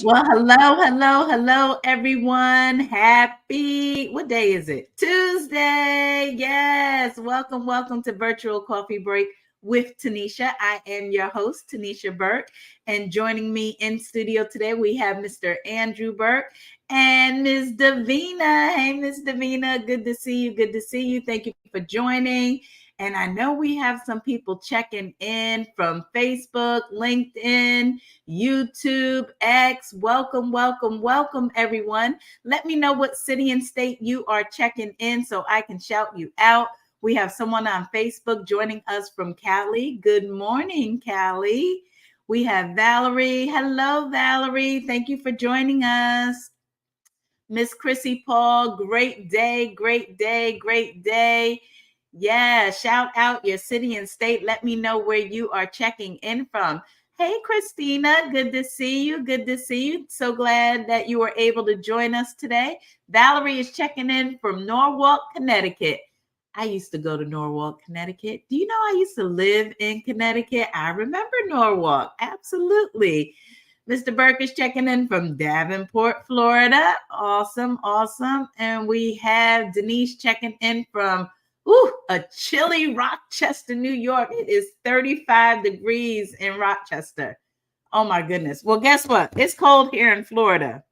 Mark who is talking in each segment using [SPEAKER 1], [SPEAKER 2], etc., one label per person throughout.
[SPEAKER 1] Well, hello, everyone. What day is it? Tuesday. Yes. Welcome to Virtual Coffee Break with Tanisha. I am your host, Tanisha Burke. And joining me in studio today, we have Mr. Andrew Burke and Ms. Davina. Hey, Ms. Davina. Good to see you. Good to see you. Thank you for joining. And I know we have some people checking in from Facebook, LinkedIn, YouTube, X. Welcome, everyone. Let me know what city and state you are checking in so I can shout you out. We have someone on Facebook joining us from Cali. Good morning, Cali. We have Valerie. Hello, Valerie. Thank you for joining us. Miss Chrissy Paul, great day. Yeah, shout out your city and state. Let me know where you are checking in from. Hey, Christina, good to see you. So glad that you were able to join us today. Valerie is checking in from Norwalk, Connecticut. I used to go to Norwalk, Connecticut. Do you know I used to live in Connecticut? I remember Norwalk. Absolutely. Mr. Burke is checking in from Davenport, Florida. Awesome. And we have Denise checking in from a chilly Rochester, New York. It is 35 degrees in Rochester. Oh my goodness. Well, guess what? It's cold here in Florida.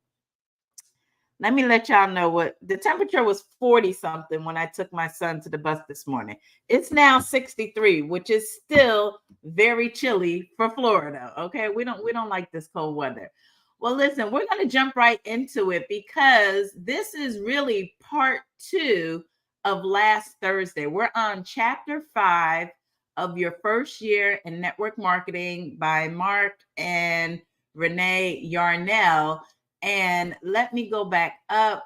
[SPEAKER 1] Let me let y'all know what the temperature was 40 something when I took my son to the bus this morning. It's now 63, which is still very chilly for Florida. Okay. We don't like this cold weather. Well, listen, we're going to jump right into it because this is really part 2 of last Thursday. We're on chapter 5 of Your First Year in Network Marketing by Mark and Renee Yarnell. And let me go back up.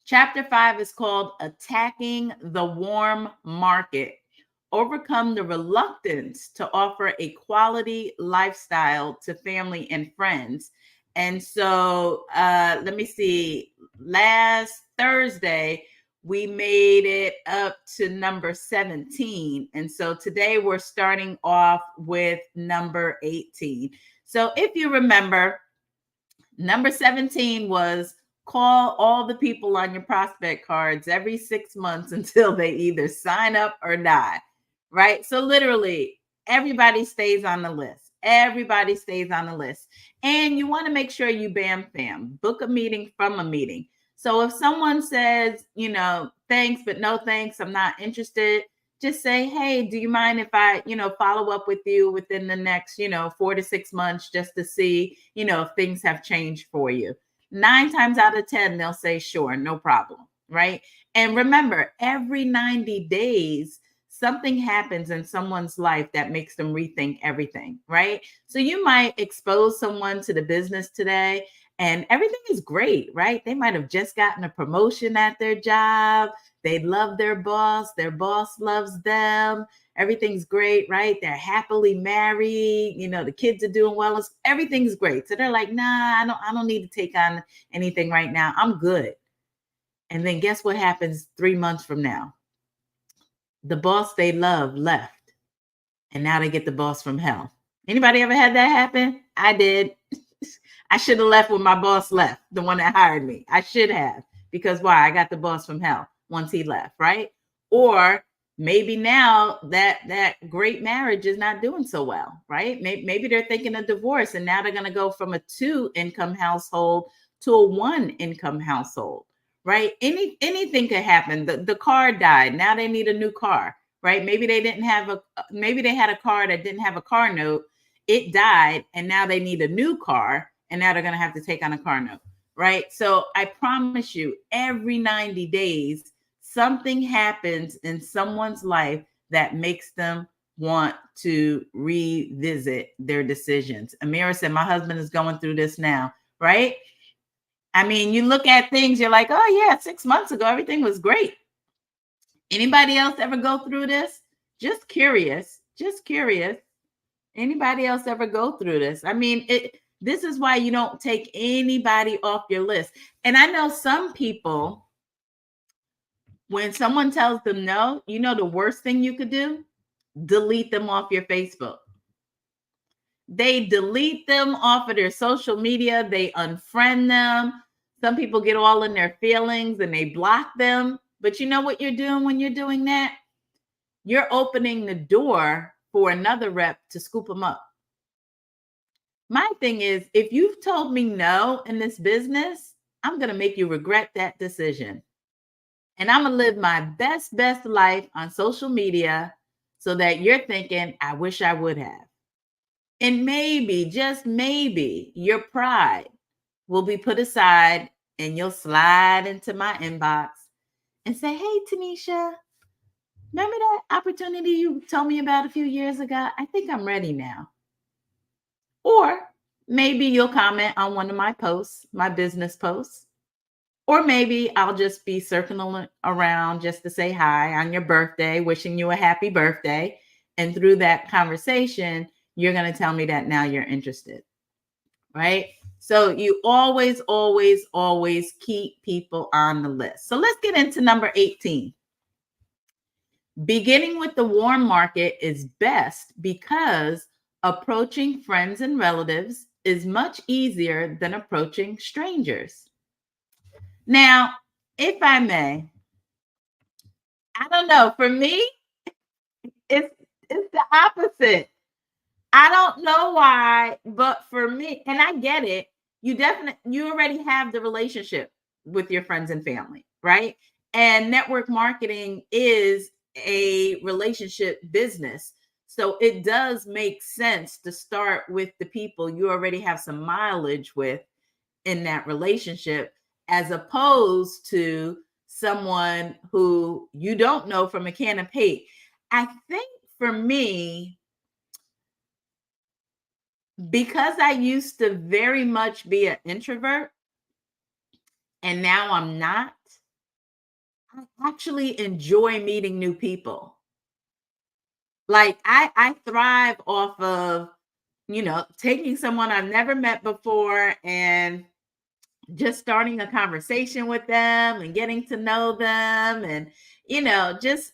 [SPEAKER 1] Chapter 5 is called Attacking the Warm Market. Overcome the reluctance to offer a quality lifestyle to family and friends. And so let me see. Last Thursday, we made it up to number 17. And so today we're starting off with number 18. So if you remember, number 17 was call all the people on your prospect cards every 6 months until they either sign up or die, right? So literally everybody stays on the list. And you want to make sure you bam, book a meeting from a meeting. So if someone says, thanks, but no thanks, I'm not interested, just say, hey, do you mind if I, follow up with you within the next, 4 to 6 months just to see, if things have changed for you. 9 times out of 10, they'll say, sure, no problem, right? And remember, every 90 days, something happens in someone's life that makes them rethink everything, right? So you might expose someone to the business today and everything is great, right? They might have just gotten a promotion at their job. They love their boss loves them. Everything's great, right? They're happily married. The kids are doing well. Everything's great. So they're like, nah, I don't need to take on anything right now. I'm good. And then guess what happens 3 months from now? The boss they love left. And now they get the boss from hell. Anybody ever had that happen? I did. I should have left when my boss left, the one that hired me. I should have. Because why? I got the boss from hell once he left, right? Or maybe now that great marriage is not doing so well, right? Maybe they're thinking of divorce and now they're going to go from a 2-income household to a 1-income household, right? Anything could happen. The car died. Now they need a new car, right? Maybe they had a car that didn't have a car note. It died and now they need a new car and now they're going to have to take on a car note, right? So I promise you, every 90 days, something happens in someone's life that makes them want to revisit their decisions. Amira said, my husband is going through this now, right? I mean, you look at things, you're like, oh yeah, 6 months ago, everything was great. Anybody else ever go through this? Just curious. Anybody else ever go through this? I mean, this is why you don't take anybody off your list. And I know some people, when someone tells them no, the worst thing you could do? Delete them off your Facebook. They delete them off of their social media, they unfriend them. Some people get all in their feelings and they block them. But you know what you're doing when you're doing that? You're opening the door for another rep to scoop them up. My thing is, if you've told me no in this business, I'm going to make you regret that decision. And I'm going to live my best life on social media so that you're thinking, I wish I would have. And maybe, just maybe, your pride will be put aside and you'll slide into my inbox and say, hey, Tanisha, remember that opportunity you told me about a few years ago? I think I'm ready now. Or maybe you'll comment on one of my posts, my business posts. Or maybe I'll just be circling around just to say hi on your birthday, wishing you a happy birthday. And through that conversation, you're going to tell me that now you're interested, right? So you always, always, always keep people on the list. So let's get into number 18. Beginning with the warm market is best because approaching friends and relatives is much easier than approaching strangers. Now, if I may, I don't know. For me, it's the opposite. I don't know why, but for me, and I get it, you already have the relationship with your friends and family, right? And network marketing is a relationship business. So it does make sense to start with the people you already have some mileage with in that relationship, as opposed to someone who you don't know from a can of paint. I think for me, because I used to very much be an introvert and now I'm not, I actually enjoy meeting new people. Like I thrive off of, taking someone I've never met before and just starting a conversation with them and getting to know them and, just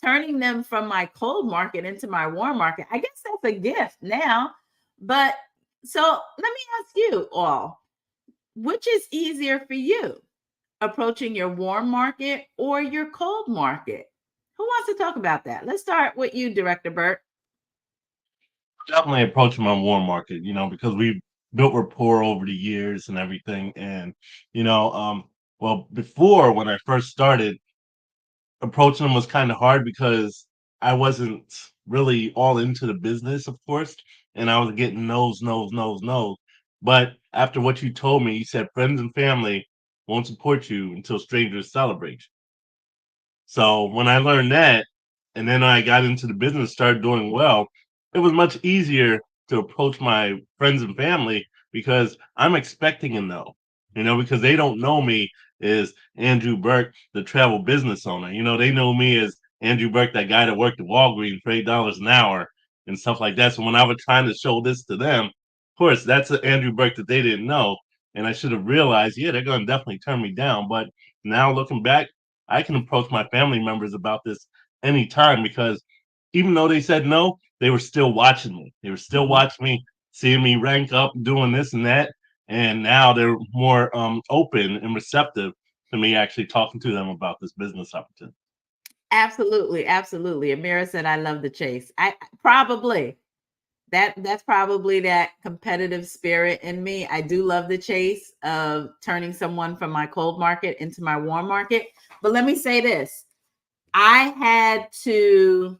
[SPEAKER 1] turning them from my cold market into my warm market. I guess that's a gift now. But so let me ask you all, which is easier for you, approaching your warm market or your cold market? Who wants to talk about that? Let's start with you, Director Burt.
[SPEAKER 2] Definitely approaching my warm market, because we've built rapport over the years and everything. And, you know, um, well, before when I first started, approaching them was kind of hard because I wasn't really all into the business, of course, and I was getting no's, no's, no's, no's. But after what you told me, you said friends and family won't support you until strangers celebrate. So when I learned that, and then I got into the business, started doing well, it was much easier to approach my friends and family because I'm expecting a no, because they don't know me as Andrew Burke, the travel business owner. They know me as Andrew Burke, that guy that worked at Walgreens for $8 an hour and stuff like that. So when I was trying to show this to them, of course, that's an Andrew Burke that they didn't know. And I should have realized, yeah, they're going to definitely turn me down. But now looking back, I can approach my family members about this anytime because even though they said no, they were still watching me. They were still
[SPEAKER 1] Mhm.
[SPEAKER 2] watching me, seeing me rank up, doing this and that. And now they're more open and receptive to me actually talking to them about this business opportunity.
[SPEAKER 1] Absolutely, absolutely. Amira said, "I love the chase." I probably that's probably that competitive spirit in me. I do love the chase of turning someone from my cold market into my warm market. But let me say this: I had to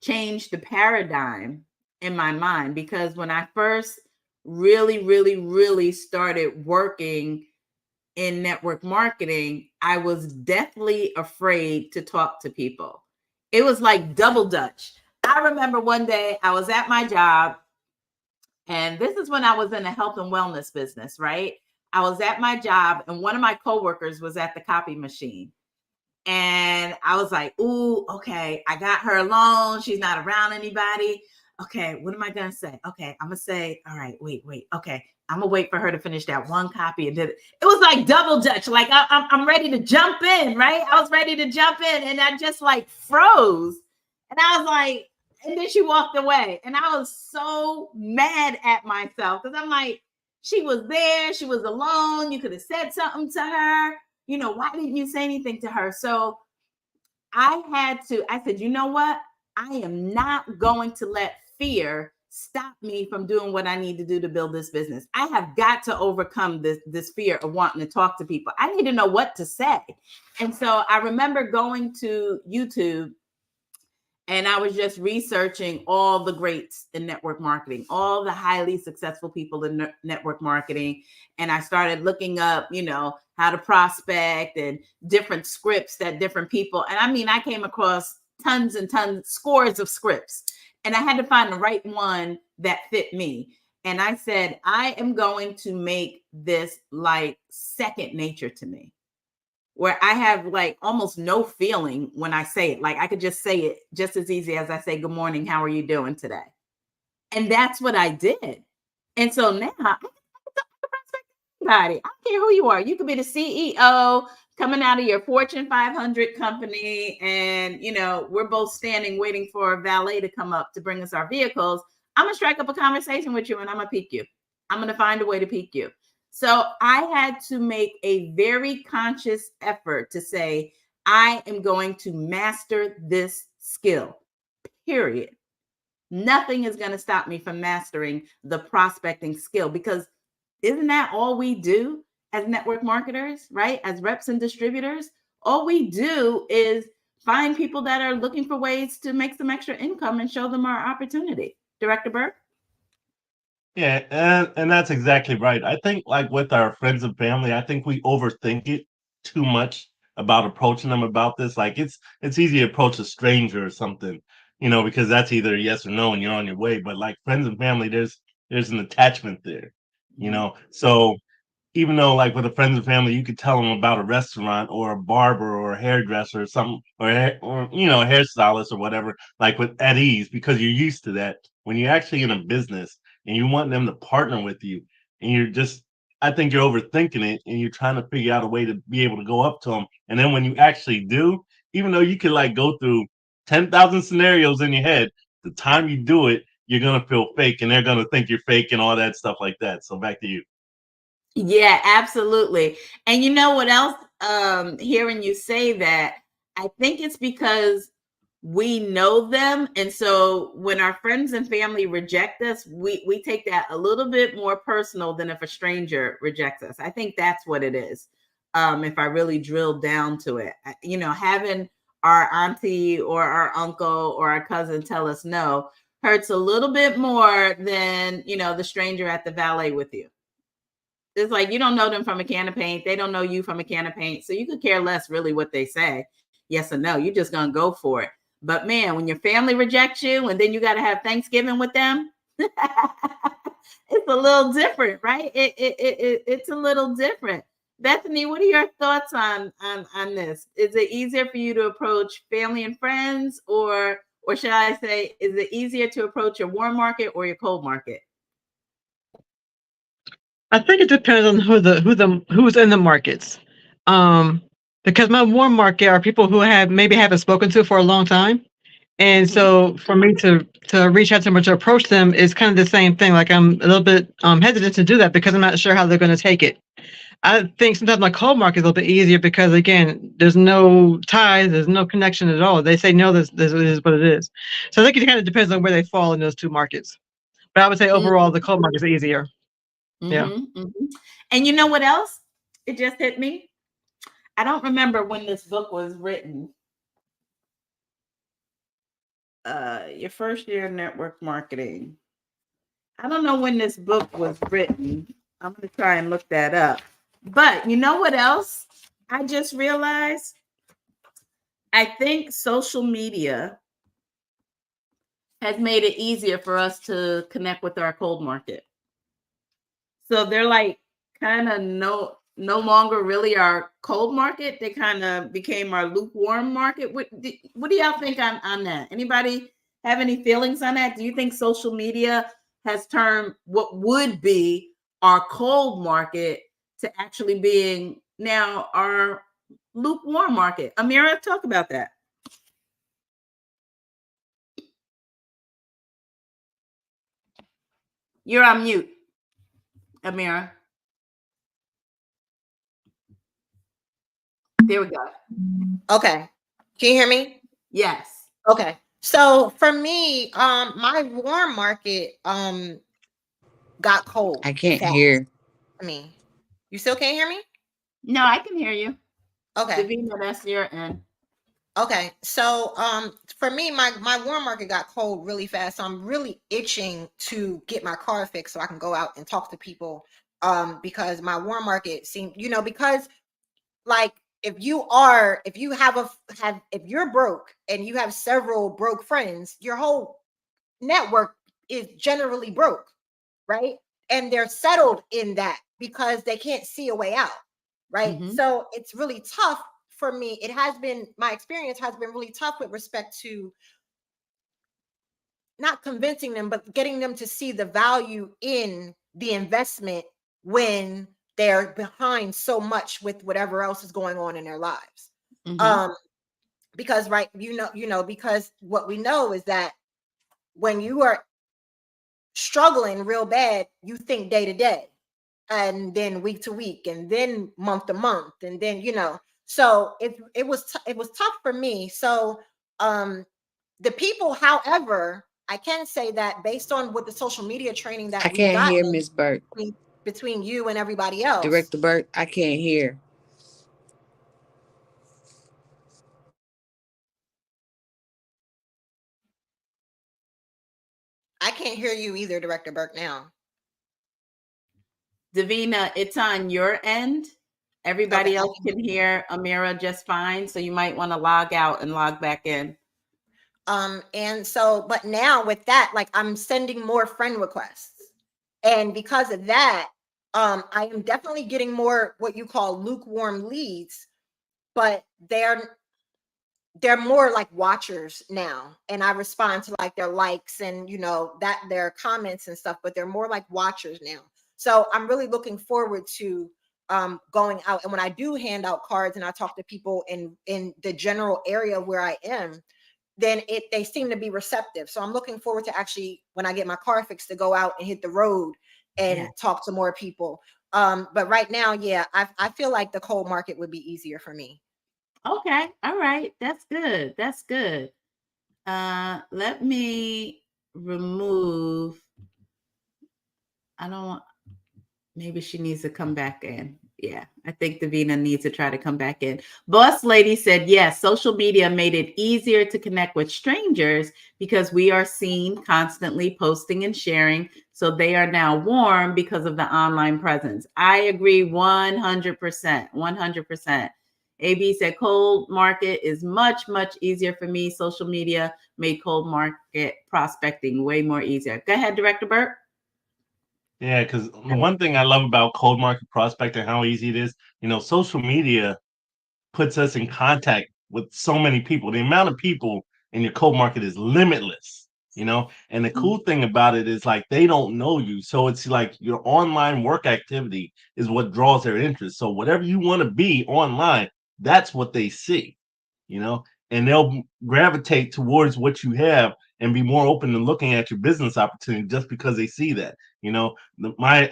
[SPEAKER 1] change the paradigm in my mind because when I first really, really, really started working in network marketing, I was deathly afraid to talk to people. It was like double dutch. I remember one day I was at my job, and this is when I was in a health and wellness business, right? I was at my job, and one of my coworkers was at the copy machine. And I was like, ooh, okay, I got her alone. She's not around anybody. Okay, what am I going to say? Okay, I'm going to say, all right, wait. Okay, I'm going to wait for her to finish that one copy. And it was like double dutch. Like I'm ready to jump in, right? I was ready to jump in and I just like froze. And I was like, And then she walked away. And I was so mad at myself because I'm like, she was there, she was alone. You could have said something to her. Why didn't you say anything to her? So I said, you know what? I am not going to let fear stop me from doing what I need to do to build this business. I have got to overcome this fear of wanting to talk to people. I need to know what to say. And so I remember going to YouTube and I was just researching all the greats in network marketing, all the highly successful people in network marketing. And I started looking up, how to prospect and different scripts that different people. And I mean, I came across tons and tons, scores of scripts. And I had to find the right one that fit me. And I said, I am going to make this like second nature to me, where I have like almost no feeling when I say it. Like I could just say it just as easy as I say, good morning, how are you doing today? And that's what I did. And so now I can prospect anybody. I don't care who you are. You could be the CEO coming out of your Fortune 500 company, and we're both standing waiting for a valet to come up to bring us our vehicles. I'm gonna strike up a conversation with you, and I'm gonna pique you. I'm gonna find a way to pique you. So I had to make a very conscious effort to say, I am going to master this skill, period. Nothing is going to stop me from mastering the prospecting skill, because isn't that all we do as network marketers, right? As reps and distributors, all we do is find people that are looking for ways to make some extra income and show them our opportunity. Director Burke?
[SPEAKER 2] Yeah, and that's exactly right. I think like with our friends and family, I think we overthink it too much about approaching them about this. Like it's easy to approach a stranger or something, because that's either yes or no and you're on your way. But like friends and family, there's an attachment there,
[SPEAKER 1] Mhm.
[SPEAKER 2] So even though like with a friends and family, you could tell them about a restaurant or a barber or a hairdresser or something, or a hairstylist or whatever, like with at ease because you're used to that. When you're actually in a business and you want them to partner with you, and I think you're overthinking it, and you're trying to figure out a way to be able to go up to them, and then when you actually do, even though you can like go through 10,000 scenarios in your head, the time you do it, you're gonna feel fake, and they're gonna think you're fake and all that stuff like that. So back to you.
[SPEAKER 1] Yeah, absolutely. And you know what else? Hearing you say that, I think it's because we know them. And so when our friends and family reject us, we take that a little bit more personal than if a stranger rejects us. I think that's what it is. If I really drill down to it, having our auntie or our uncle or our cousin tell us no hurts a little bit more than, the stranger at the valet with you. It's like you don't know them from a can of paint. They don't know you from a can of paint. So you could care less really what they say, yes or no. You're just gonna go for it. But man, when your family rejects you and then you got to have Thanksgiving with them, it's a little different, right? It's a little different. Bethany, what are your thoughts on this? Is it easier for you to approach family and friends, or should I say, is it easier to approach your warm market or your cold market?
[SPEAKER 3] I think it depends on who's in the markets. Um, because my warm market are people who have maybe haven't spoken to for a long time. And
[SPEAKER 1] Mm-hmm.
[SPEAKER 3] so for me to reach out to them or to approach them is kind of the same thing. Like I'm a little bit hesitant to do that because I'm not sure how they're going to take it. I think sometimes my cold market is a little bit easier because again, there's no ties, there's no connection at all. They say no, this is what it is. So I think it kind of depends on where they fall in those two markets. But I would say overall the cold market is easier. Yeah.
[SPEAKER 1] Mm-hmm, mm-hmm. And you know what else? It just hit me. I don't remember when this book was written. Your first year in network marketing. I don't know when this book was written. I'm going to try and look that up. But you know what else? I just realized I think social media has made it easier for us to connect with our cold market. So they're like kind of no longer really our cold market. They kind of became our lukewarm market. What do y'all think on that? Anybody have any feelings on that? Do you think social media has turned what would be our cold market to actually being now our lukewarm market? Amira, talk about that. You're on mute, Amira. There we go.
[SPEAKER 4] Okay. Can you hear me?
[SPEAKER 1] Yes.
[SPEAKER 4] Okay. So for me, my warm market got cold.
[SPEAKER 5] I can't
[SPEAKER 4] fast.
[SPEAKER 5] hear.
[SPEAKER 4] I mean, you still can't hear me?
[SPEAKER 1] No, I can hear you.
[SPEAKER 4] Okay.
[SPEAKER 1] Davina, that's your end.
[SPEAKER 4] Okay. So for me, my warm market got cold really fast. So I'm really itching to get my car fixed so I can go out and talk to people. Because my warm market seemed, because like if you're broke and you have several broke friends, your whole network is generally broke, right? And they're settled in that because they can't see a way out, right?
[SPEAKER 1] Mhm.
[SPEAKER 4] So it's really tough for me. My experience has been really tough with respect to not convincing them, but getting them to see the value in the investment when they're behind so much with whatever else is going on in their lives.
[SPEAKER 1] Mhm.
[SPEAKER 4] Because right, because what we know is that when you are struggling real bad, you think day to day, and then week to week, and then month to month, and then so it was tough for me. So the people, however, I can say that based on what the social media training
[SPEAKER 5] I
[SPEAKER 4] that we've
[SPEAKER 5] can't hear
[SPEAKER 4] gotten
[SPEAKER 5] Miss Burke.
[SPEAKER 4] between you and everybody else,
[SPEAKER 5] Director Burke, I can't hear.
[SPEAKER 4] I can't hear you either, Director Burke. Now,
[SPEAKER 1] Davina, it's on your end. Everybody
[SPEAKER 4] okay.
[SPEAKER 1] else can hear Amira just fine, so you might want to log out and log back in.
[SPEAKER 4] And so, but now with that, like I'm sending more friend requests, and because of that, I am definitely getting more what you call lukewarm leads, but they're more like watchers now, and I respond to like their likes and that their comments and stuff, but they're more like watchers now. So I'm really looking forward to going out, and when I do hand out cards and I talk to people in the general area where I am, then they seem to be receptive. So I'm looking forward to actually, when I get my car fixed, to go out and hit the road and talk to more people. But right now, yeah, I feel like the cold market would be easier for me.
[SPEAKER 1] Okay. All right. That's good. That's good. Let me remove. I don't want. Maybe she needs to come back in. Yeah, I think Davina needs to try to come back in. Boss Lady said, yes, social media made it easier to connect with strangers because we are seen constantly posting and sharing. So they are now warm because of the online presence. I agree 100%. 100%. AB said, cold market is much, much easier for me. Social media made cold market prospecting way more easier. Go ahead, Director Burt.
[SPEAKER 2] Yeah, because the one thing I love about cold market prospecting, how easy it is, social media puts us in contact with so many people. The amount of people in your cold market is limitless. And the cool thing about it is like they don't know you. So it's like your online work activity is what draws their interest. So whatever you want to be online, that's what they see, and they'll gravitate towards what you have and be more open to looking at your business opportunity just because they see that. My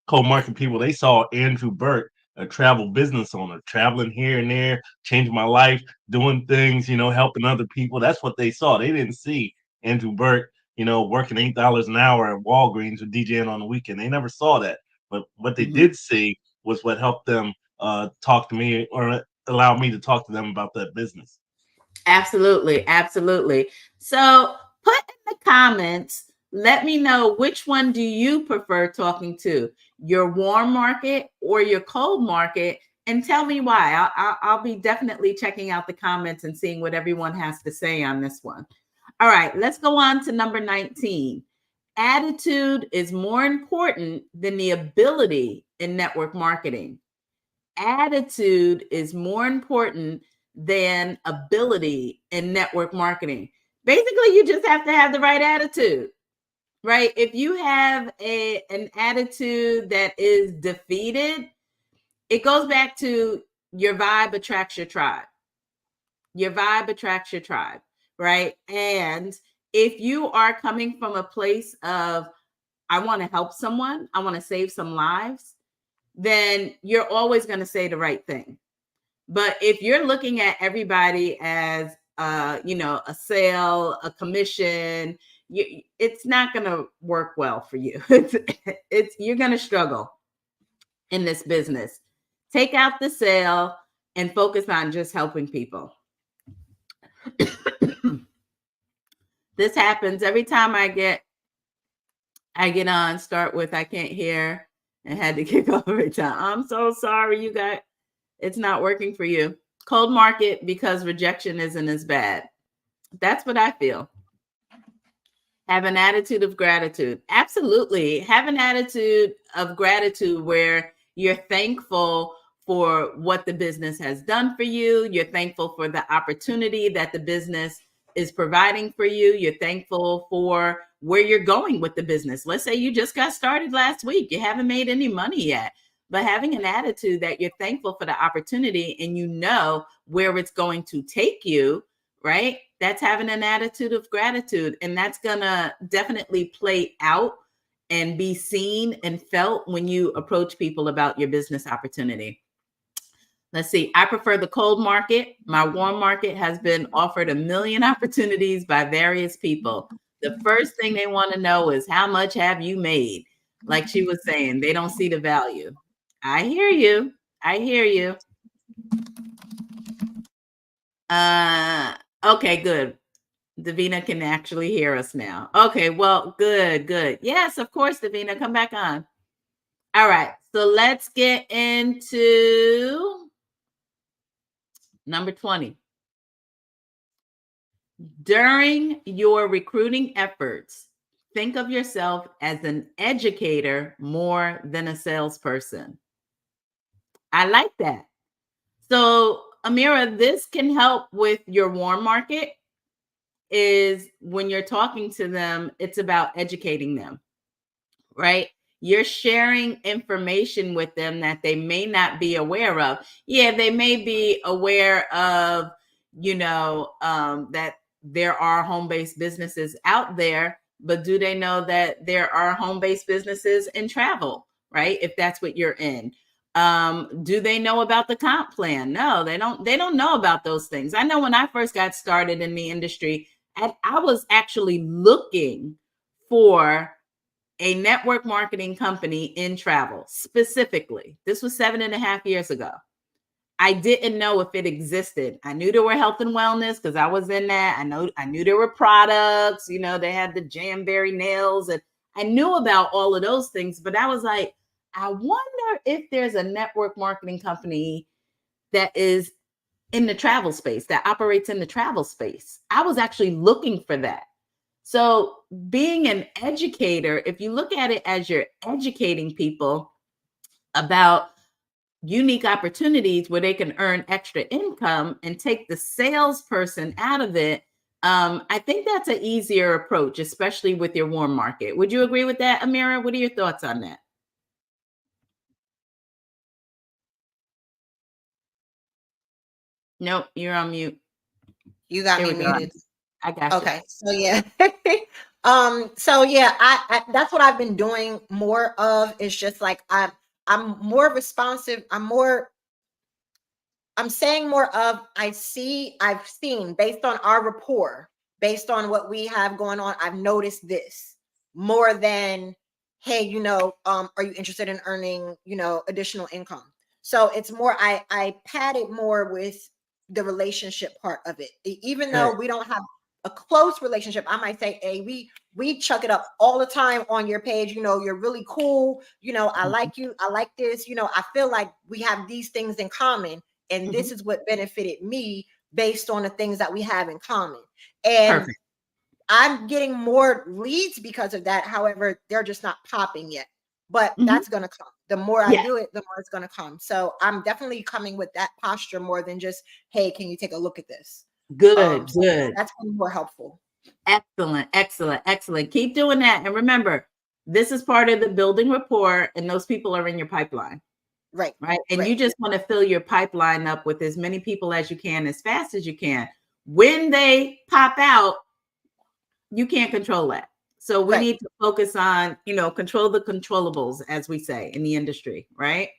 [SPEAKER 2] co-market people, they saw Andrew Burke, a travel business owner, traveling here and there, changing my life, doing things, helping other people. That's what they saw. They didn't see Andrew Burke, working $8 an hour at Walgreens or DJing on the weekend. They never saw that. But what they did see was what helped them talk to me or allow me to talk to them about that business.
[SPEAKER 1] Absolutely. Absolutely. So put in the comments, let me know which one do you prefer talking to, your warm market or your cold market, and tell me why. I'll be definitely checking out the comments and seeing what everyone has to say on this one. All right, let's go on to number 19. Attitude is more important than the ability in network marketing. Attitude is more important than ability in network marketing. Basically, you just have to have the right attitude, right? If you have an attitude that is defeated, it goes back to your vibe attracts your tribe. Your vibe attracts your tribe, right? And if you are coming from a place of I want to help someone, I want to save some lives, then you're always going to say the right thing. But if you're looking at everybody as a sale, a commission, it's not going to work well for you. You're going to struggle in this business. Take out the sale and focus on just helping people. This happens every time I get on, start with I can't hear and had to kick off every time. I'm so sorry, you guys. It's not working for you. Cold market because rejection isn't as bad. That's what I feel. Have an attitude of gratitude. Absolutely. Have an attitude of gratitude where you're thankful for what the business has done for you. You're thankful for the opportunity that the business is providing for you. You're thankful for where you're going with the business. Let's say you just got started last week. You haven't made any money yet, but having an attitude that you're thankful for the opportunity and you know where it's going to take you, right? That's having an attitude of gratitude. And that's going to definitely play out and be seen and felt when you approach people about your business opportunity. Let's see. I prefer the cold market. My warm market has been offered a million opportunities by various people. The first thing they want to know is how much have you made? Like she was saying, they don't see the value. I hear you. I hear you. Okay, good. Davina can actually hear us now. Okay, well, good. Yes, of course, Davina, come back on. All right, so let's get into number 20. During your recruiting efforts, think of yourself as an educator more than a salesperson. I like that. So, Amira, this can help with your warm market. Is when you're talking to them, it's about educating them, right? You're sharing information with them that they may not be aware of. Yeah, they may be aware of, that there are home-based businesses out there, but do they know that there are home-based businesses in travel, right? If that's what you're in. Do they know about the comp plan? No, they don't know about those things. I know when I first got started in the industry, I was actually looking for a network marketing company in travel specifically. This was 7.5 years ago. I didn't know if it existed. I knew there were health and wellness because I was in that. I knew there were products, they had the Jamberry nails, and I knew about all of those things, but I was like, I wonder if there's a network marketing company that is in the travel space, that operates in the travel space. I was actually looking for that. So being an educator, if you look at it as you're educating people about unique opportunities where they can earn extra income and take the salesperson out of it, I think that's an easier approach, especially with your warm market. Would you agree with that, Amira? What are your thoughts on that? Nope, you're on mute.
[SPEAKER 4] You got me muted.
[SPEAKER 1] I got you.
[SPEAKER 4] Okay, so yeah. I that's what I've been doing more of. Is just like I'm more responsive. I'm saying more of I've seen based on our rapport, based on what we have going on, I've noticed this more than, hey, are you interested in earning, additional income? So it's more, I pad it more with the relationship part of it. Even though we don't have a close relationship, I might say, hey, we chuck it up all the time on your page. You're really cool. I like you. I like this. I feel like we have these things in common. And this is what benefited me based on the things that we have in common. And perfect. I'm getting more leads because of that. However, they're just not popping yet. But that's going to come. The more I do it, the more it's going to come. So I'm definitely coming with that posture more than just, hey, can you take a look at this?
[SPEAKER 1] Good.
[SPEAKER 4] That's been more helpful.
[SPEAKER 1] Excellent. Keep doing that. And remember, this is part of the building rapport, and those people are in your pipeline. Right. And you just want to fill your pipeline up with as many people as you can, as fast as you can. When they pop out, you can't control that. So we
[SPEAKER 4] Right.
[SPEAKER 1] need to focus on, control the controllables, as we say in the industry, right?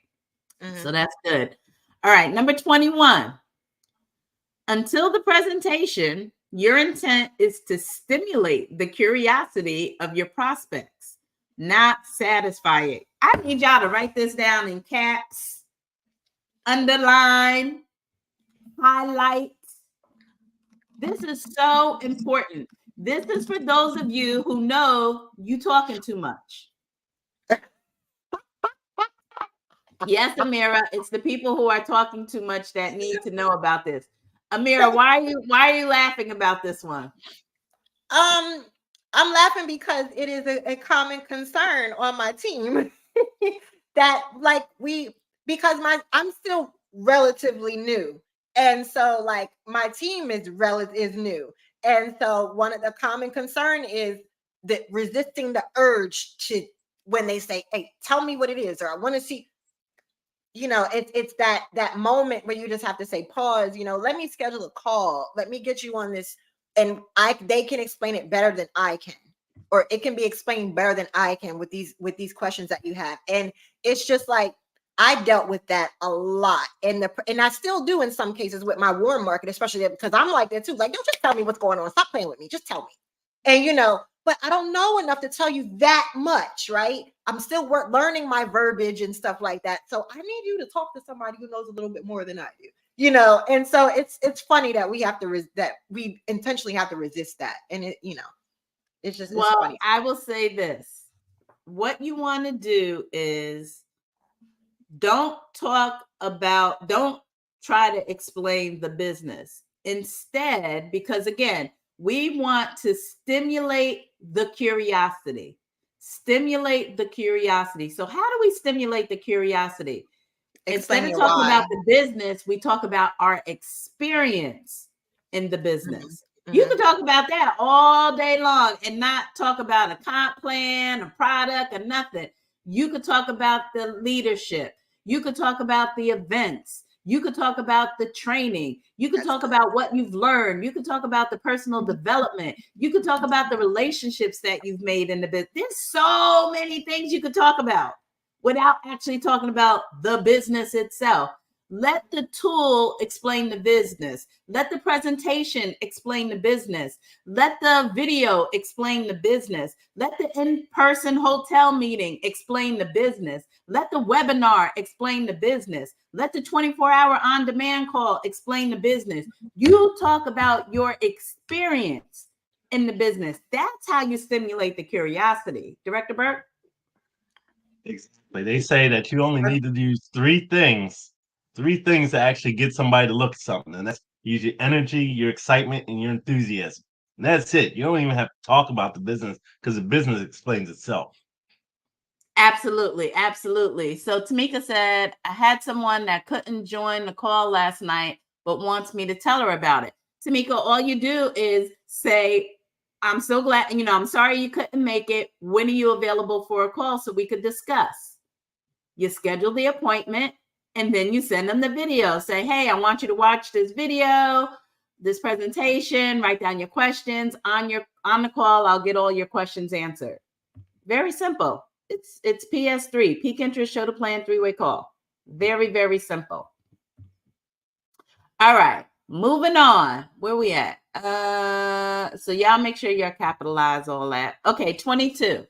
[SPEAKER 4] Mhm.
[SPEAKER 1] So that's good. All right, number 21. Until the presentation, your intent is to stimulate the curiosity of your prospects, not satisfy it. I need y'all to write this down in caps, underline, highlight. This is so important. This is for those of you who know you talking too much. Yes, Amira, it's the people who are talking too much that need to know about this. Amira, why are you laughing about this one?
[SPEAKER 4] I'm laughing because it is a common concern on my team that like because I'm still relatively new. And so like my team is new. And so one of the common concern is that resisting the urge to when they say, "Hey, tell me what it is," or "I want to see." It's that moment where you just have to say pause, let me schedule a call, let me get you on this, and they can explain it better than I can, or it can be explained better than I can with these questions that you have. And it's just like I dealt with that a lot, and I still do in some cases with my warm market, especially because I'm like that too. Like, don't just tell me what's going on, stop playing with me, just tell me. And but I don't know enough to tell you that much, right? I'm still learning my verbiage and stuff like that. So I need you to talk to somebody who knows a little bit more than I do, And so it's funny that we have to that we intentionally have to resist that, and it's just it's funny.
[SPEAKER 1] I will say this: what you want to do is don't try to explain the business. Instead, because again, we want to stimulate the curiosity. Stimulate the curiosity. So, how do we stimulate the curiosity?
[SPEAKER 4] Explain
[SPEAKER 1] Instead of
[SPEAKER 4] your
[SPEAKER 1] talking
[SPEAKER 4] why.
[SPEAKER 1] about the business, we talk about our experience in the business.
[SPEAKER 4] Mm-hmm.
[SPEAKER 1] You can talk about that all day long and not talk about a comp plan, a product, or nothing. You could talk about the leadership. You could talk about the events. You could talk about the training. You could talk about what you've learned. You could talk about the personal development. You could talk about the relationships that you've made in the business. There's so many things you could talk about without actually talking about the business itself. Let the tool explain the business. Let the presentation explain the business. Let the video explain the business. Let the in-person hotel meeting explain the business. Let the webinar explain the business. Let the 24-hour on-demand call explain the business. You talk about your experience in the business. That's how you stimulate the curiosity. Director Burke?
[SPEAKER 2] Exactly. They say that you only need to do three things to actually get somebody to look at something. And that's use your energy, your excitement, and your enthusiasm. And that's it. You don't even have to talk about the business because the business explains itself.
[SPEAKER 1] Absolutely. Absolutely. So Tamika said, I had someone that couldn't join the call last night, but wants me to tell her about it. Tamika, all you do is say, I'm so glad, I'm sorry you couldn't make it. When are you available for a call so we could discuss? You schedule the appointment and then you send them the video. Say, hey, I want you to watch this video, this presentation, write down your questions on the call. I'll get all your questions answered. Very simple. It's PS3, peak interest, show to plan, three-way call. Very, very simple. All right, moving on. Where we at? So y'all make sure y'all capitalize all that. Okay, 22.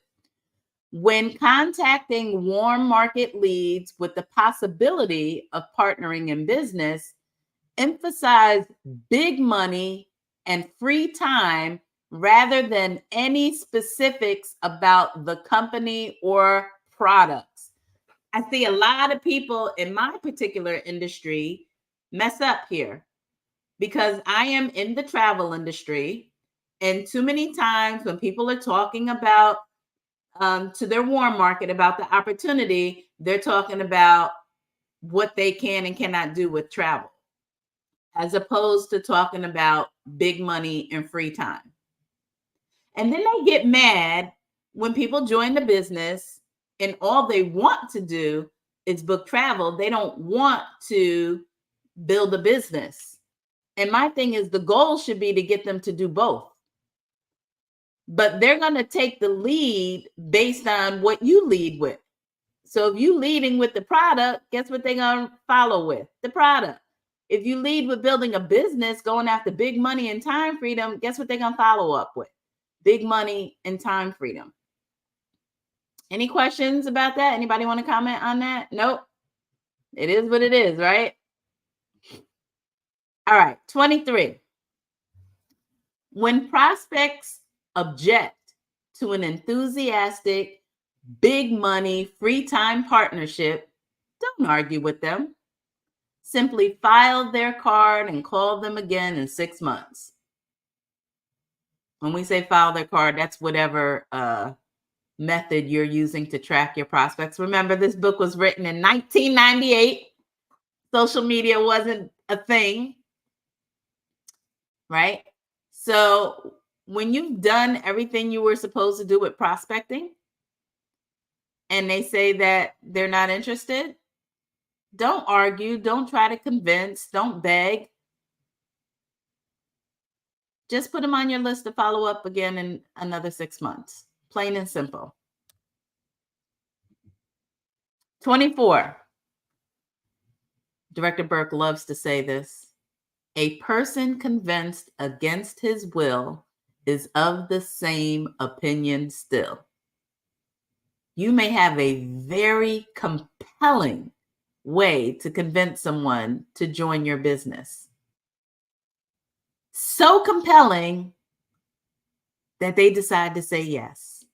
[SPEAKER 1] When contacting warm market leads with the possibility of partnering in business, emphasize big money and free time rather than any specifics about the company or products. I see a lot of people in my particular industry mess up here because I am in the travel industry. And too many times when people are talking about to their warm market about the opportunity, they're talking about what they can and cannot do with travel, as opposed to talking about big money and free time. And then they get mad when people join the business and all they want to do is book travel. They don't want to build a business. And my thing is the goal should be to get them to do both. but they're going to take the lead based on what you lead with. So if you leading with the product, guess what they're going to follow with? The product. If you lead with building a business, going after big money and time freedom, guess what they're going to follow up with? Big money and time freedom. Any questions about that? Anybody want to comment on that? Nope. It is what it is, right? All right, 23. When prospects object to an enthusiastic, big money, free time partnership, don't argue with them. Simply file their card and call them again in 6 months. When we say file their card, that's whatever method you're using to track your prospects. Remember, this book was written in 1998. Social media wasn't a thing, right? So when you've done everything you were supposed to do with prospecting and they say that they're not interested, don't argue, don't try to convince, don't beg. Just put them on your list to follow up again in another 6 months. Plain and simple. 24. Director Burke loves to say this. A person convinced against his will is of the same opinion still. You may have a very compelling way to convince someone to join your business. So compelling that they decide to say yes.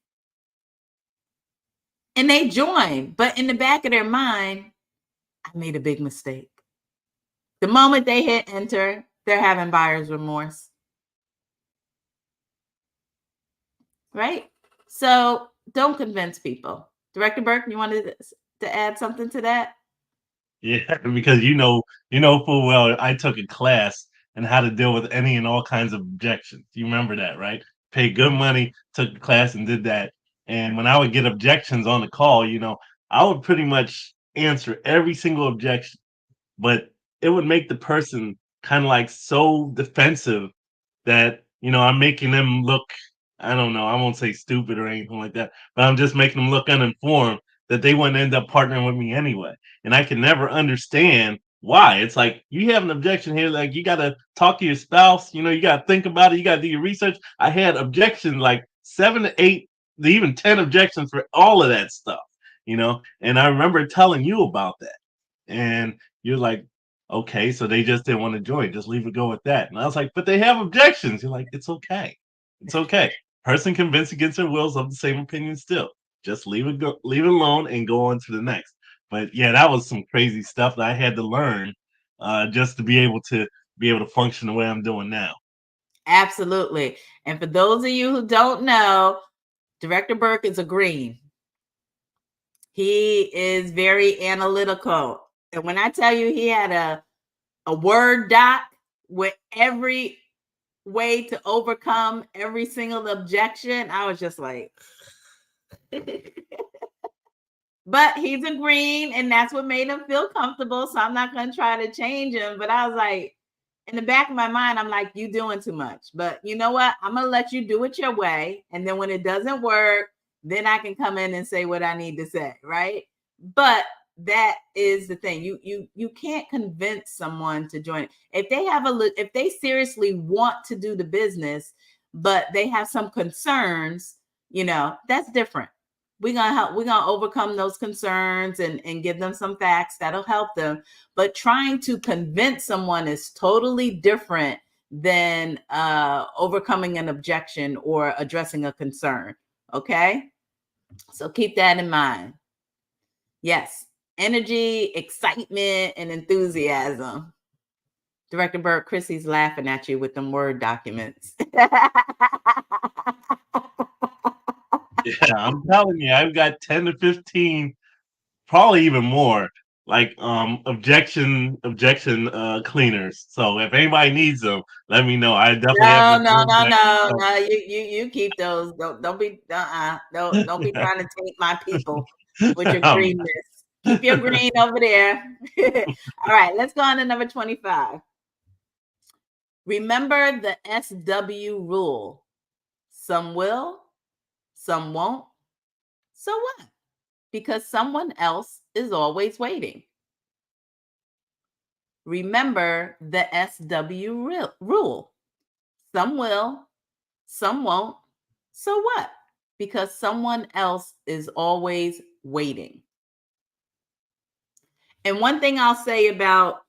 [SPEAKER 1] And they join, but in the back of their mind, I made a big mistake. The moment they hit enter, they're having buyer's remorse. Right? So don't convince people. Director Burke, you wanted to add something to that?
[SPEAKER 2] Yeah, because full well I took a class on how to deal with any and all kinds of objections. You remember that, right? Paid good money, took the class and did that. And when I would get objections on the call, I would pretty much answer every single objection, but it would make the person kind of like so defensive that, I'm making them look, I don't know, I won't say stupid or anything like that, but I'm just making them look uninformed that they wouldn't end up partnering with me anyway. And I can never understand why. It's like, you have an objection here, like you got to talk to your spouse, you got to think about it, you got to do your research. I had objections like 7 to 8, even 10 objections for all of that stuff, and I remember telling you about that. And you're like, okay, so they just didn't want to join. Just leave it go with that. And I was like, but they have objections. You're like, it's okay. It's okay. Person convinced against their wills of the same opinion still. Just leave it alone and go on to the next. But yeah, that was some crazy stuff that I had to learn just to be able to function the way I'm doing now.
[SPEAKER 1] Absolutely. And for those of you who don't know, Director Burke is a green. He is very analytical. And when I tell you he had a Word doc with every way to overcome every single objection, I was just like, but he's a green and that's what made him feel comfortable. So I'm not going to try to change him. But I was like, in the back of my mind, I'm like, you doing too much. But you know what? I'm going to let you do it your way. And then when it doesn't work, then I can come in and say what I need to say, right? But that is the thing. You can't convince someone to join. If they seriously want to do the business, but they have some concerns, that's different. We're gonna overcome those concerns and give them some facts that'll help them. But trying to convince someone is totally different than overcoming an objection or addressing a concern. Okay, so keep that in mind. Yes, energy, excitement, and enthusiasm. Director Burke, Chrissy's laughing at you with them Word documents.
[SPEAKER 2] Yeah, I'm telling you, I've got 10 to 15, probably even more, like objection cleaners. So if anybody needs them, let me know. I definitely have
[SPEAKER 1] No. You keep those. Don't be don't be trying to taint my people with your greenness. Keep your green over there. All right, let's go on to number 25. Remember the SW rule. Some will, some won't. So what? Because someone else is always waiting. Remember the SW rule. Some will, some won't. So what? Because someone else is always waiting. And one thing I'll say about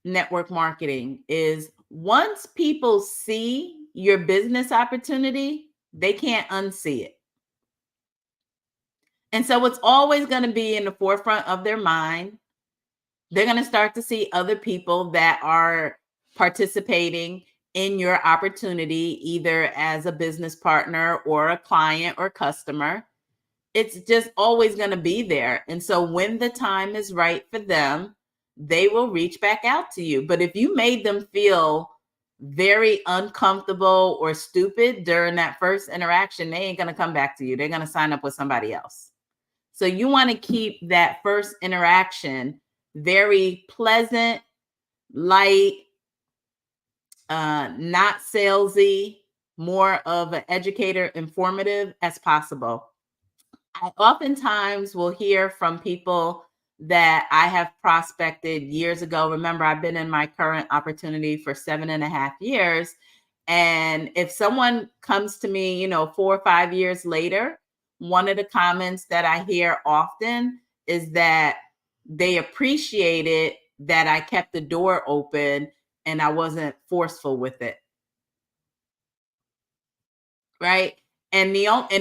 [SPEAKER 1] network marketing is once people see your business opportunity, they can't unsee it. And so it's always going to be in the forefront of their mind. They're going to start to see other people that are participating in your opportunity, either as a business partner or a client or customer. It's just always going to be there. And so when the time is right for them, they will reach back out to you. But if you made them feel very uncomfortable or stupid during that first interaction, they ain't going to come back to you. They're going to sign up with somebody else. So you want to keep that first interaction very pleasant, light, not salesy, more of an educator, informative as possible. I oftentimes will hear from people that I have prospected years ago. Remember, I've been in my current opportunity for 7.5 years. And if someone comes to me, 4 or 5 years later, one of the comments that I hear often is that they appreciated that I kept the door open and I wasn't forceful with it. Right? And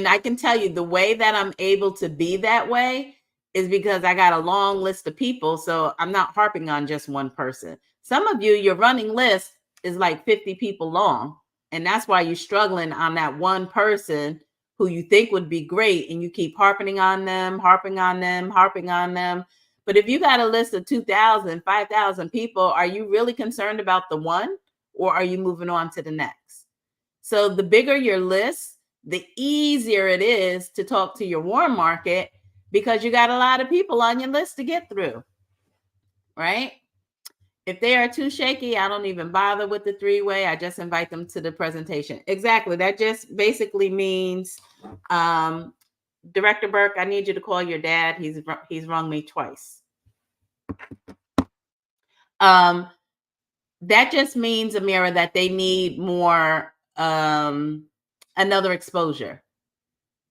[SPEAKER 1] I can tell you the way that I'm able to be that way is because I got a long list of people. So I'm not harping on just one person. Some of you, your running list is like 50 people long. And that's why you're struggling on that one person who you think would be great. And you keep harping on them. But if you got a list of 2,000, 5,000 people, are you really concerned about the one, or are you moving on to the next? So the bigger your list, the easier it is to talk to your warm market because you got a lot of people on your list to get through, right? If they are too shaky, I don't even bother with the three-way. I just invite them to the presentation. Exactly. That just basically means, Director Burke, I need you to call your dad. He's rung me twice. That just means, Amira, that they need more, another exposure,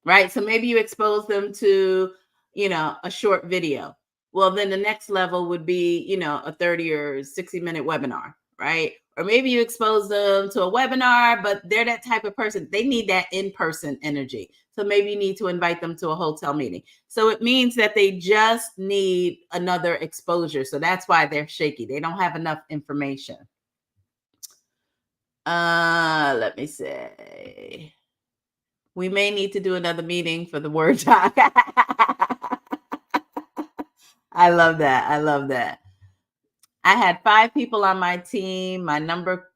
[SPEAKER 1] right? So maybe you expose them to, a short video. Well, then the next level would be, a 30 or 60-minute webinar, right? Or maybe you expose them to a webinar, but they're that type of person. They need that in-person energy. So maybe you need to invite them to a hotel meeting. So it means that they just need another exposure. So that's why they're shaky. They don't have enough information. Let me see. We may need to do another meeting for the word talk. I love that. I had 5 people on my team. My number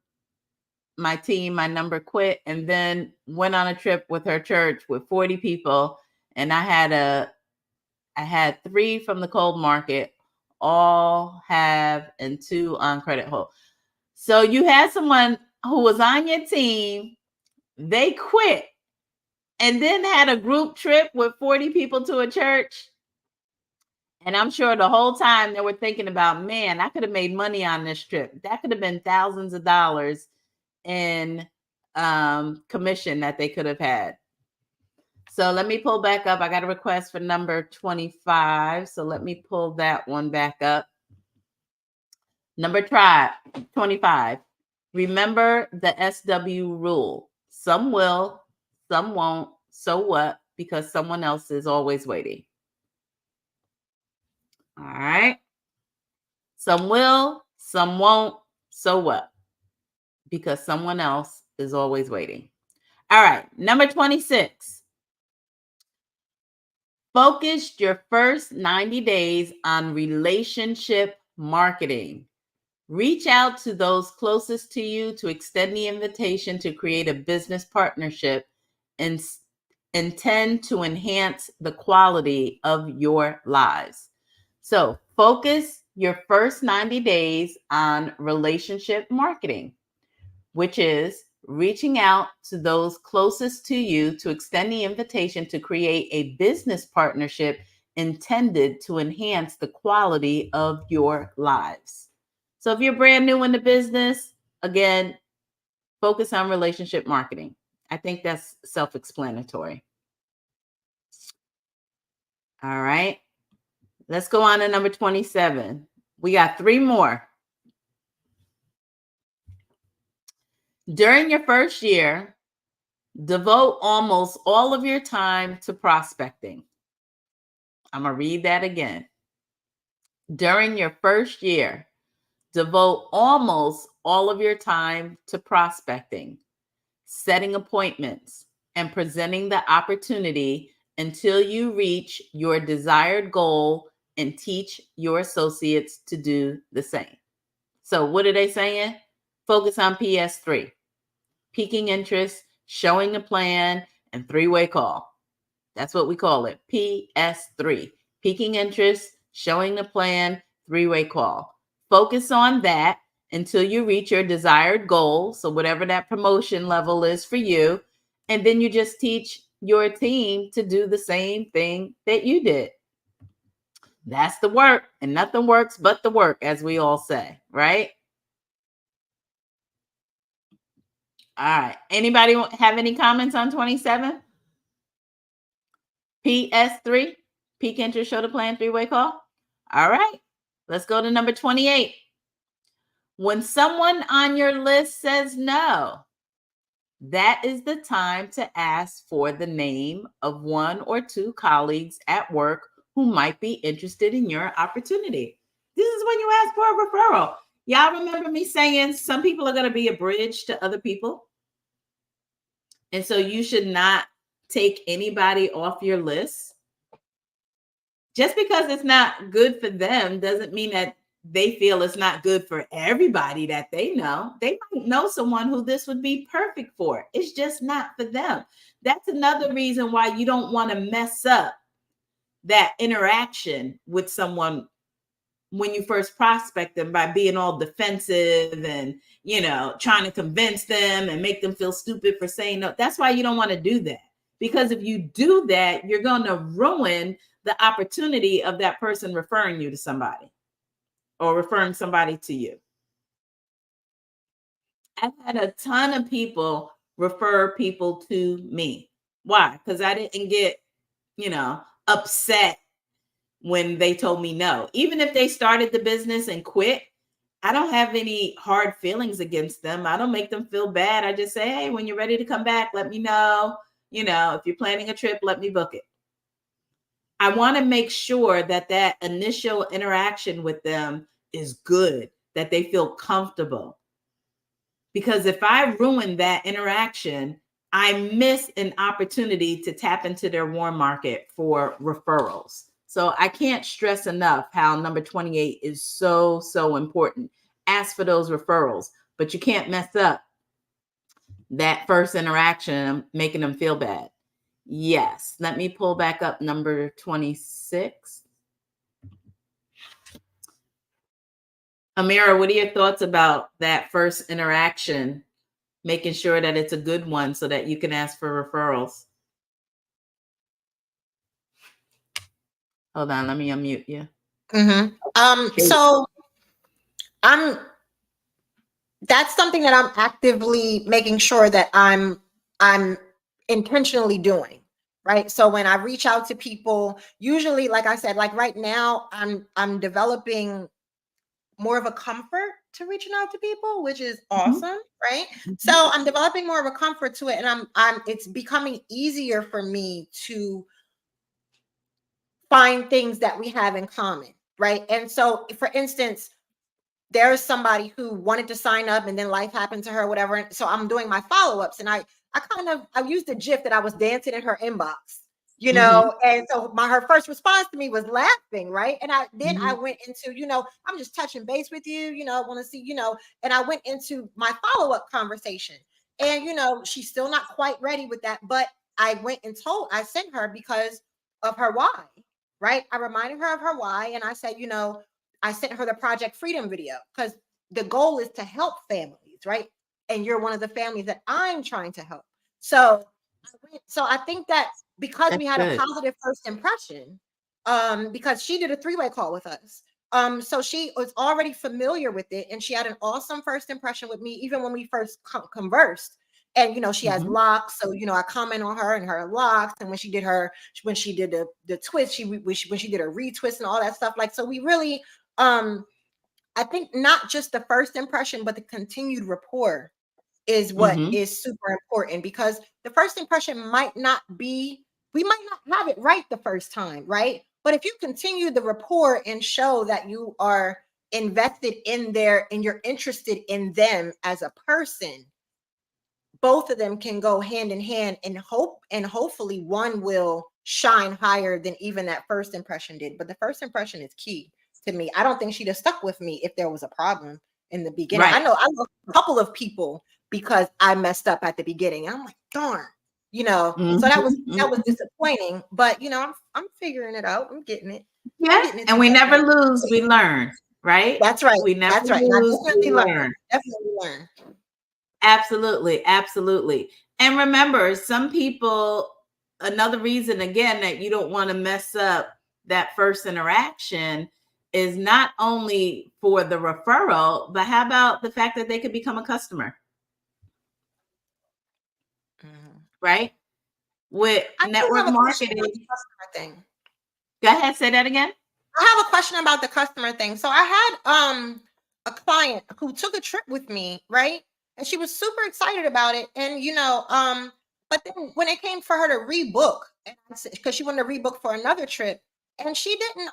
[SPEAKER 1] quit, and then went on a trip with her church with 40 people. And I had 3 from the cold market, all have, and 2 on credit hold. So you had someone who was on your team, they quit, and then had a group trip with 40 people to a church. And I'm sure the whole time they were thinking about, man, I could have made money on this trip. That could have been thousands of dollars in commission that they could have had. So let me pull back up. I got a request for number 25. So let me pull that one back up. Number 25. Remember the SW rule. Some will, some won't. So what? Because someone else is always waiting. All right. Some will, some won't. So what? Because someone else is always waiting. All right. Number 26. Focus your first 90 days on relationship marketing. Reach out to those closest to you to extend the invitation to create a business partnership and intend to enhance the quality of your lives. So focus your first 90 days on relationship marketing, which is reaching out to those closest to you to extend the invitation to create a business partnership intended to enhance the quality of your lives. So if you're brand new in the business, again, focus on relationship marketing. I think that's self-explanatory. All right. Let's go on to number 27. We got 3 more. During your first year, devote almost all of your time to prospecting. I'm going to read that again. During your first year, devote almost all of your time to prospecting, setting appointments, and presenting the opportunity until you reach your desired goal, and teach your associates to do the same. So what are they saying? Focus on PS3, piquing interest, showing a plan, and 3-way call. That's what we call it, PS3, piquing interest, showing the plan, 3-way call. Focus on that until you reach your desired goal. So whatever that promotion level is for you. And then you just teach your team to do the same thing that you did. That's the work, and nothing works but the work, as we all say, right? All right. Anybody have any comments on 27? PS3, peak interest, show the plan, 3-way call. All right. Let's go to number 28. When someone on your list says no, that is the time to ask for the name of 1 or 2 colleagues at work who might be interested in your opportunity. This is when you ask for a referral. Y'all remember me saying some people are going to be a bridge to other people? And so you should not take anybody off your list. Just because it's not good for them doesn't mean that they feel it's not good for everybody that they know. They might know someone who this would be perfect for. It's just not for them. That's another reason why you don't want to mess up that interaction with someone when you first prospect them by being all defensive and, trying to convince them and make them feel stupid for saying no. That's why you don't want to do that. Because if you do that, you're going to ruin the opportunity of that person referring you to somebody or referring somebody to you. I've had a ton of people refer people to me. Why? Because I didn't get, upset when they told me no. Even if they started the business and quit, I don't have any hard feelings against them. I don't make them feel bad. I just say, hey, when you're ready to come back, let me know. If you're planning a trip, let me book it. I want to make sure that initial interaction with them is good, that they feel comfortable. Because if I ruin that interaction, I miss an opportunity to tap into their warm market for referrals. So I can't stress enough how number 28 is so, so important. Ask for those referrals, but you can't mess up that first interaction, making them feel bad. Yes. Let me pull back up number 26. Amira, what are your thoughts about that first interaction, making sure that it's a good one so that you can ask for referrals? Hold on, let me unmute you.
[SPEAKER 4] So that's something that I'm actively making sure that I'm intentionally doing, right? So when I reach out to people, usually, like I said, like right now, I'm developing more of a comfort to reaching out to people, which is awesome, right? So I'm developing more of a comfort to it, and it's becoming easier for me to find things that we have in common, right? And so, for instance, there's somebody who wanted to sign up and then life happened to her, whatever. And so I'm doing my follow-ups, and I used a GIF that I was dancing in her inbox, and so her first response to me was laughing, right? And I went into, I'm just touching base with you, I want to see, and I went into my follow-up conversation, and she's still not quite ready with that, but I sent her because of her why, right? I reminded her of her why, and I said, I sent her the Project Freedom video because the goal is to help families, right? and you're one of the families that I'm trying to help. So I think that because we
[SPEAKER 1] That's
[SPEAKER 4] had a
[SPEAKER 1] good.
[SPEAKER 4] positive first impression, because she did a three-way call with us. So she was already familiar with it, and she had an awesome first impression with me, even when we first conversed. And she has
[SPEAKER 1] Mhm.
[SPEAKER 4] locks, so I comment on her and her locks. And when she did the twist, when she did her retwist and all that stuff, like, so we really, I think not just the first impression, but the continued rapport is what
[SPEAKER 1] Mhm.
[SPEAKER 4] is super important, because the first impression we might not have it right the first time, right? But if you continue the rapport and show that you are invested in and you're interested in them as a person, both of them can go hand in hand, and hopefully one will shine higher than even that first impression did. But the first impression is key to me. I don't think she'd have stuck with me if there was a problem in the beginning.
[SPEAKER 1] Right.
[SPEAKER 4] I know a couple of people because I messed up at the beginning. I'm like, darn, so that was
[SPEAKER 1] Mhm.
[SPEAKER 4] disappointing. But I'm figuring it out. I'm getting it.
[SPEAKER 1] Yeah.
[SPEAKER 4] Getting it
[SPEAKER 1] And we never
[SPEAKER 4] together.
[SPEAKER 1] lose, we learn, right?
[SPEAKER 4] That's right.
[SPEAKER 1] We never
[SPEAKER 4] That's right. And I
[SPEAKER 1] lose, we
[SPEAKER 4] definitely learned.
[SPEAKER 1] learn.
[SPEAKER 4] Definitely learned.
[SPEAKER 1] Absolutely, absolutely. And remember, some people, another reason again that you don't want to mess up that first interaction is not only for the referral, but how about the fact that they could become a customer,
[SPEAKER 4] Mhm.
[SPEAKER 1] right? With
[SPEAKER 4] I do
[SPEAKER 1] network
[SPEAKER 4] have a question about the
[SPEAKER 1] marketing.
[SPEAKER 4] customer thing.
[SPEAKER 1] Go ahead, say that again.
[SPEAKER 4] I have a question about the customer thing. So I had a client who took a trip with me, right? And she was super excited about it. And but then when it came for her to rebook, because she wanted to rebook for another trip, and she didn't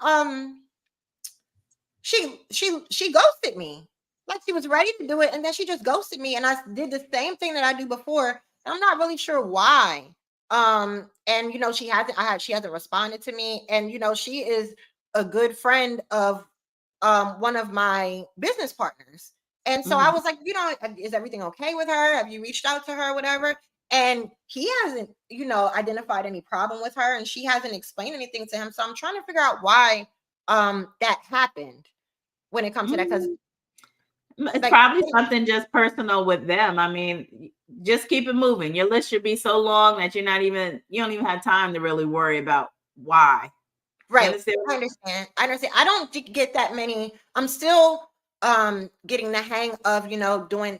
[SPEAKER 4] she ghosted me. Like, she was ready to do it, and then she just ghosted me, and I did the same thing that I do before. I'm not really sure why. And she hasn't responded to me, and she is a good friend of one of my business partners. And so I
[SPEAKER 1] Mhm.
[SPEAKER 4] was like, is everything okay with her? Have you reached out to her, whatever? And he hasn't, identified any problem with her, and she hasn't explained anything to him. So I'm trying to figure out why that happened when it comes to that, because
[SPEAKER 1] It's
[SPEAKER 4] like,
[SPEAKER 1] probably something just personal with them. I mean, just keep it moving. Your list should be so long that you don't even have time to really worry about why. You
[SPEAKER 4] right.
[SPEAKER 1] understand?
[SPEAKER 4] I understand. I don't get that many. I'm still getting the hang of, doing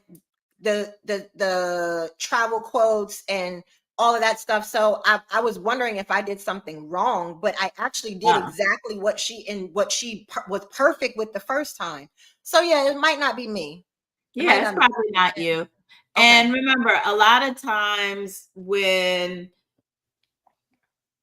[SPEAKER 4] the travel quotes and all of that stuff. So I was wondering if I did something wrong, but I actually did
[SPEAKER 1] No.
[SPEAKER 4] exactly what she was perfect with the first time. So yeah, it might not be me. It might
[SPEAKER 1] Yeah, it's
[SPEAKER 4] not be
[SPEAKER 1] probably
[SPEAKER 4] me.
[SPEAKER 1] not you.
[SPEAKER 4] Okay.
[SPEAKER 1] And remember, a lot of times when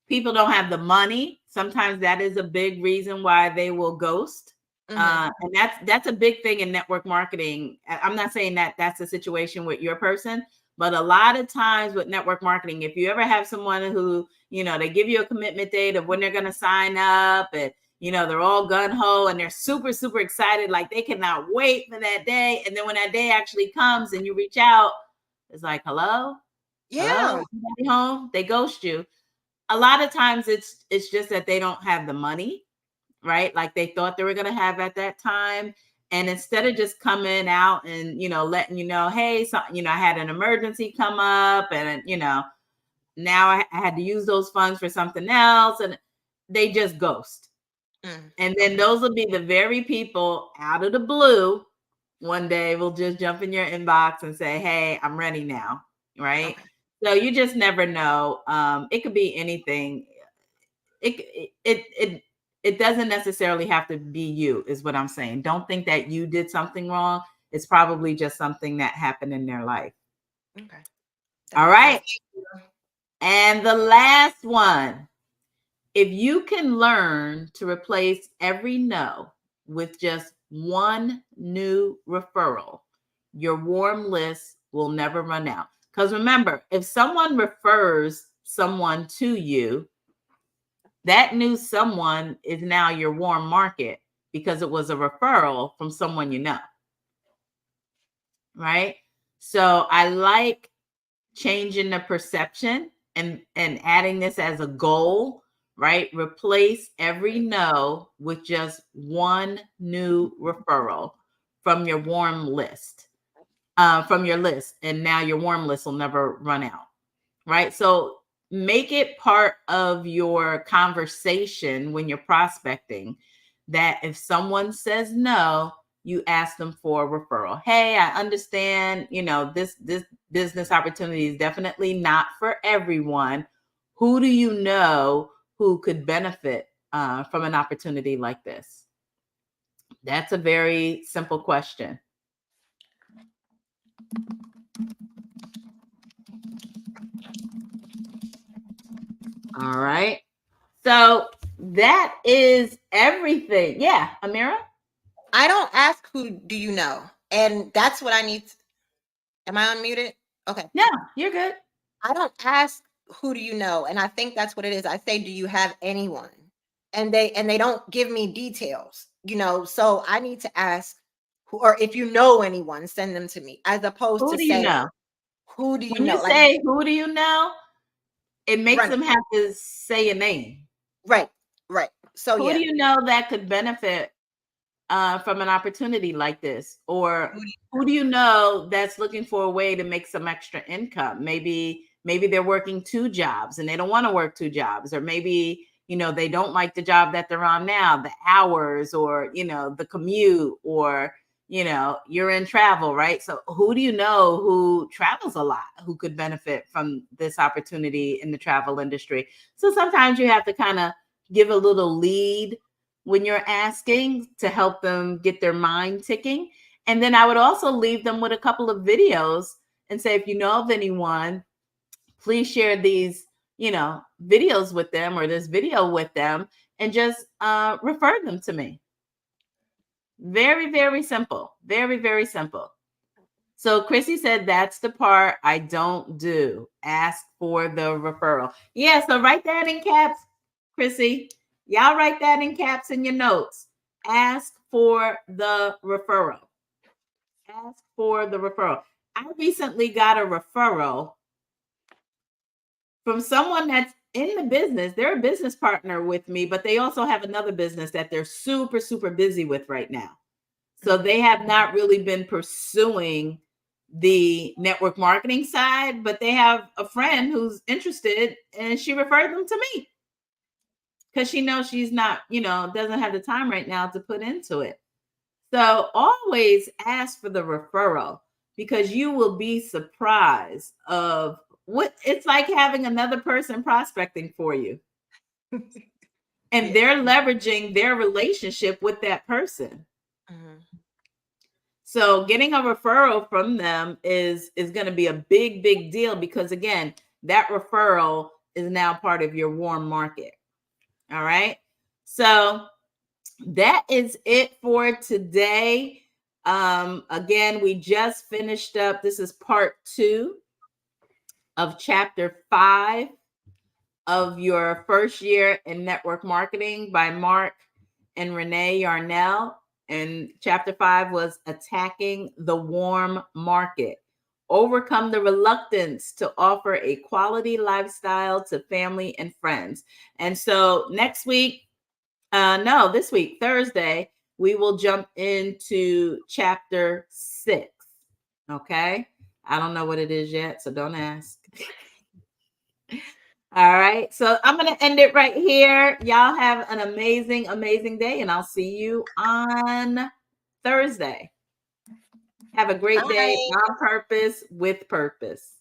[SPEAKER 1] people don't have the money, sometimes that is a big reason why they will ghost.
[SPEAKER 4] Mm-hmm.
[SPEAKER 1] And that's a big thing in network marketing. I'm not saying that that's the situation with your person, but a lot of times with network marketing, if you ever have someone who, they give you a commitment date of when they're going to sign up, and they're all gun-ho and they're super, super excited, like they cannot wait for that day. And then when that day actually comes and you reach out, it's like, hello,
[SPEAKER 4] Yeah.
[SPEAKER 1] is anybody home? They ghost you. A lot of times it's just that they don't have the money, right? Like they thought they were going to have at that time. And instead of just coming out and, letting hey, so, I had an emergency come up, and, now I had to use those funds for something else, and they just ghost. And then
[SPEAKER 4] Okay.
[SPEAKER 1] those will be the very people out of the blue one day will just jump in your inbox and say, hey, I'm ready now. Right.
[SPEAKER 4] Okay.
[SPEAKER 1] So you just never know. It could be anything. It doesn't necessarily have to be you, is what I'm saying. Don't think that you did something wrong. It's probably just something that happened in their life.
[SPEAKER 4] Okay. That
[SPEAKER 1] All
[SPEAKER 4] makes sense.
[SPEAKER 1] right. And the last one, if you can learn to replace every no with just one new referral, your warm list will never run out. Because remember, if someone refers someone to you, that new someone is now your warm market because it was a referral from someone you know. Right? So I like changing the perception and adding this as a goal, right? Replace every no with just one new referral from your warm list. from your list, and now your warm list will never run out, right? So make it part of your conversation when you're prospecting that if someone says no, you ask them for a referral. Hey, I understand, this business opportunity is definitely not for everyone. Who do you know who could benefit from an opportunity like this? That's a very simple question. All right. So that is everything. Yeah, Amira?
[SPEAKER 4] I don't ask who do you know. And that's what I need. Am I unmuted? Okay.
[SPEAKER 1] No, you're good.
[SPEAKER 4] I don't ask who do you know. And I think that's what it is. I say, do you have anyone? And they don't give me details, so I need to ask who, or if you know anyone, send them to me, as opposed
[SPEAKER 1] Who
[SPEAKER 4] to
[SPEAKER 1] do you
[SPEAKER 4] say,
[SPEAKER 1] know?
[SPEAKER 4] who do you
[SPEAKER 1] When
[SPEAKER 4] know?
[SPEAKER 1] you say who do you know, it makes
[SPEAKER 4] Right.
[SPEAKER 1] them have to say a name.
[SPEAKER 4] Right. So
[SPEAKER 1] Who
[SPEAKER 4] yeah.
[SPEAKER 1] do you know that could benefit from an opportunity like this? Or who do you know that's looking for a way to make some extra income? Maybe they're working 2 jobs and they don't want to work 2 jobs, or maybe they don't like the job that they're on now, the hours, or the commute, or you're in travel, right? So who do you know who travels a lot, who could benefit from this opportunity in the travel industry? So sometimes you have to kind of give a little lead when you're asking to help them get their mind ticking. And then I would also leave them with a couple of videos and say, if you know of anyone, please share these, videos with them, or this video with them, and just refer them to me. Very, very simple. Very, very simple. So Chrissy said that's the part I don't do. Ask for the referral. Yeah, so write that in caps, Chrissy. Y'all write that in caps in your notes. Ask for the referral. Ask for the referral. I recently got a referral from someone that's in the business. They're a business partner with me, but they also have another business that they're super, super busy with right now. So they have not really been pursuing the network marketing side, but they have a friend who's interested, and she referred them to me because she knows she's not, doesn't have the time right now to put into it. So always ask for the referral, because you will be surprised of what it's like having another person prospecting for you. And they're leveraging their relationship with that person.
[SPEAKER 4] Mm-hmm.
[SPEAKER 1] So getting a referral from them is going to be a big, big deal, because again, that referral is now part of your warm market. All right. So that is it for today. Again, we just finished up. This is part 2 of chapter 5 of your first year in network marketing by Mark and Renee Yarnell. And chapter 5 was attacking the warm market. Overcome the reluctance to offer a quality lifestyle to family and friends. And so next week, this week, Thursday, we will jump into chapter 6. Okay. I don't know what it is yet, so don't ask. All right. So I'm going to end it right here. Y'all have an amazing, amazing day, and I'll see you on Thursday. Have a great day on purpose, with purpose.